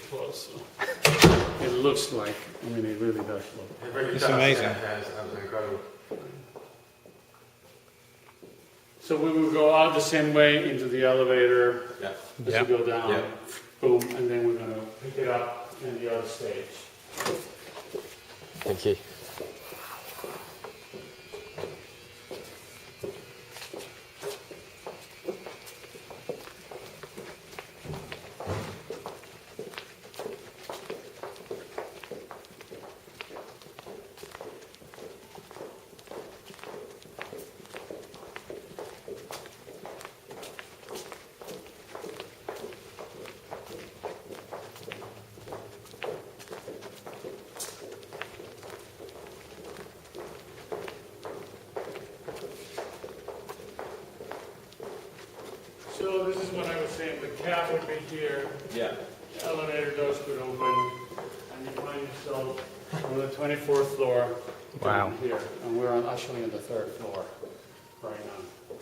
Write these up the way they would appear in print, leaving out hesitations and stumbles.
close. It looks like, I mean, it really does look. It's amazing. Yeah, it's incredible. So we will go out the same way into the elevator Yeah. as we go down, Yeah. boom, and then we're gonna pick it up in the other stage. Thank you. So this is what I was saying, the cab would be here, Yeah. the elevator doors could open, and you find yourself on the 24th floor. Wow. down Here, and we're actually on the 3rd floor right now.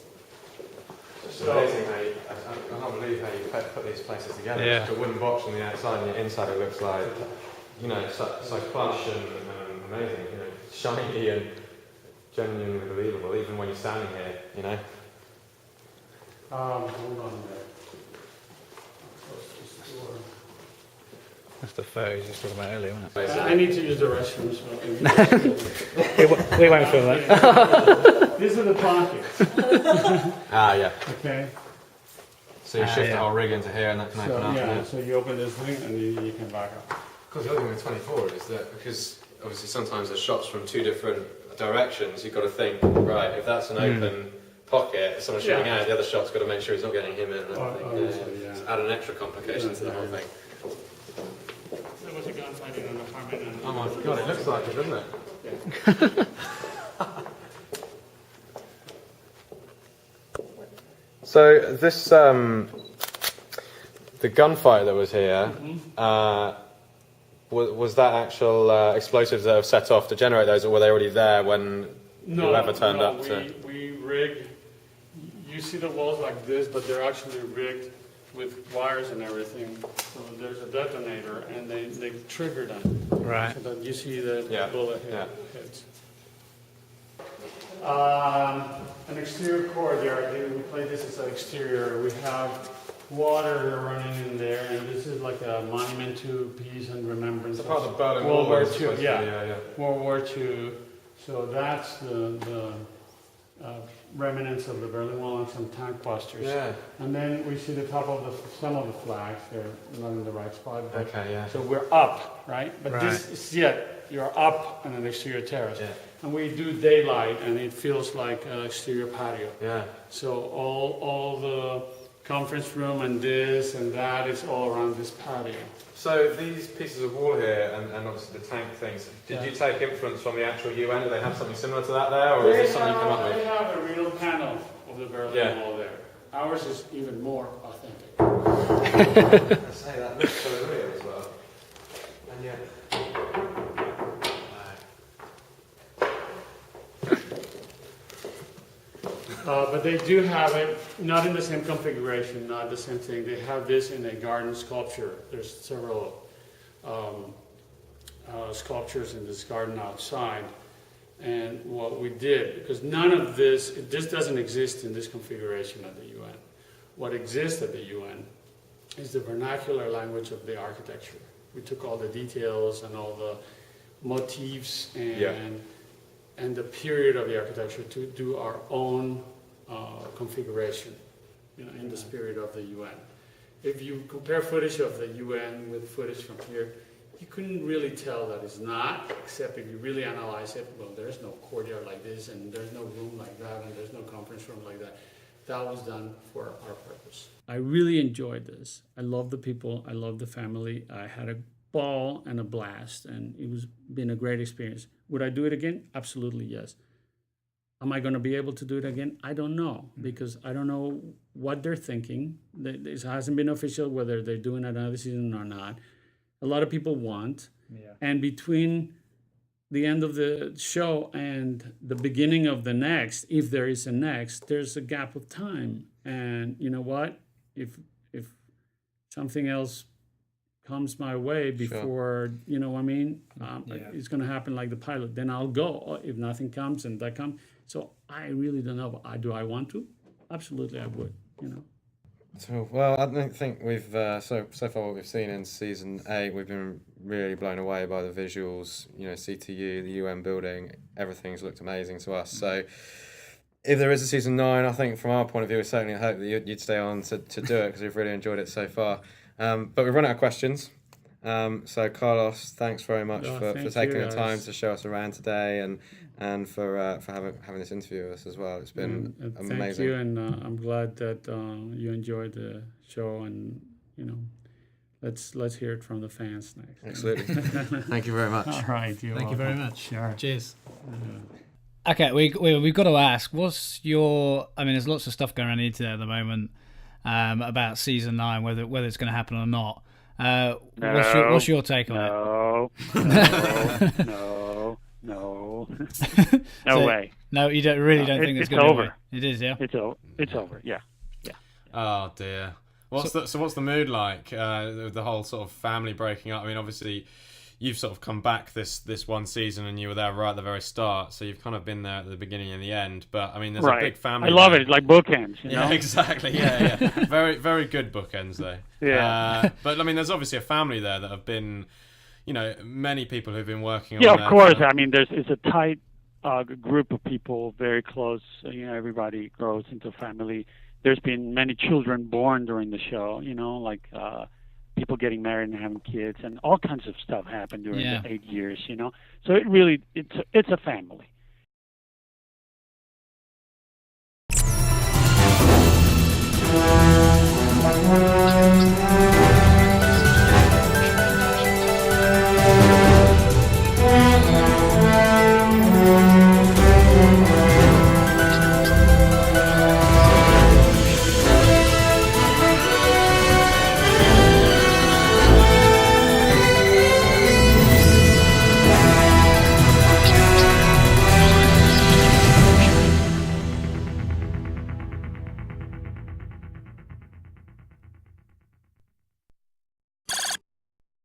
It's amazing how you, I can't believe how you put these places together. Yeah. It's like a wooden box on the outside, and the inside it looks like, you know, so plush and amazing, you know, shiny and genuinely believable, even when you're standing here, you know. Hold on there. Close this door. That's the photo you just talking about earlier, wasn't it? I need to use the restroom, so We won't film that. these are the pockets, Ah, yeah. okay? So you shift the yeah. whole rig into here, and that can So open up. yeah, Yeah. so you open this thing and you can back up. Because the other thing with 24 is that because obviously sometimes there's shots from two different directions, you've got to think, right, if that's an open pocket, someone's shooting Yeah. out, the other shot's got to make sure he's not getting him in. And everything. Obviously, yeah. Just add an extra complication to the whole thing. There was a gunfight in an apartment. And Oh my god, it looks like it, doesn't it? So this, the gunfight that was here, was that actual explosives that have set off to generate those, or were they already there when whoever turned up to? We rigged, you see the walls like this, but they're actually rigged with wires and everything. So there's a detonator and they trigger them. Right. So that you see the Yeah, bullet yeah. hits. An exterior corridor, we play this as an exterior. We have water running in there, and this is like a monument to peace and remembrance. It's a part of the Berlin World Wall. War it's II, supposed to yeah. be, yeah. World War II. So that's the remnants of the Berlin Wall and some tank busters. Yeah. And then we see the top of some of the flags. They're not in the right spot. But Okay, yeah. so we're up, right? But Right. this is yet you're up on an exterior terrace. Yeah. And we do daylight, and it feels like an exterior patio. Yeah. So all the conference room and this and that is all around this patio. So these pieces of wall here, and obviously the tank things, did you take influence from the actual UN? Do they have something similar to that there, or is this something you come up They with? have a real panel of the Berlin Yeah. Wall there. Ours is even more authentic. I say that looks so real as well. And yet. But they do have it, not in the same configuration, not the same thing. They have this in a garden sculpture. There's several sculptures in this garden outside. And what we did, because none of this doesn't exist in this configuration at the UN. What exists at the UN is the vernacular language of the architecture. We took all the details and all the motifs and the period of the architecture to do our own configuration, in the spirit of the UN. If you compare footage of the UN with footage from here, you couldn't really tell that it's not, except if you really analyze it. Well, there's no courtyard like this, and there's no room like that, and there's no conference room like that. That was done for our purpose. I really enjoyed this. I love the people. I love the family. I had a ball and a blast, and it was been a great experience. Would I do it again? Absolutely, yes. Am I going to be able to do it again? I don't know, because I don't know what they're thinking. This hasn't been official whether they're doing another season or not. A lot of people want. Yeah. And between the end of the show and the beginning of the next, if there is a next, there's a gap of time. And you know what? If something else comes my way before, you know what I mean? It's going to happen like the pilot. Then I'll go. If nothing comes and that comes. So I really don't know. Do I want to? Absolutely, I would, you know. So, well, I don't think we've so far what we've seen in season 8, we've been really blown away by the visuals. You know, CTU, the UN building, everything's looked amazing to us. So, if there is a season 9, I think from our point of view, we certainly hope that you'd stay on to do it because we've really enjoyed it so far. But we've run out of questions. So, Carlos, thanks very much for taking the time to show us around today and for having this interview with us as well. It's been amazing. Thank you, and I'm glad that you enjoyed the show, and you know, let's hear it from the fans next. Absolutely. Thank you very much. All right. Thank you very much. Sure. Cheers. Okay, we've got to ask, what's your... I mean, there's lots of stuff going around the internet at the moment about season 9, whether it's going to happen or not. What's your take on it? No. So, way. No, you don't think it's going to be over. It is, yeah? It's over, yeah. Oh, dear. What's the mood like? The whole sort of family breaking up. I mean, obviously, you've sort of come back this one season, and you were there right at the very start, so you've kind of been there at the beginning and the end. But I mean, there's a big family. I love it. It's like bookends. You know? Yeah, exactly. Yeah. Very, very good bookends, though. Yeah. But I mean, there's obviously a family there that have been, you know, many people who've been working on. Yeah, of course. I mean, it's a tight group of people, very close. You know, everybody grows into family. There's been many children born during the show. You know, like. People getting married and having kids, and all kinds of stuff happened during the 8 years, you know. So it's a family.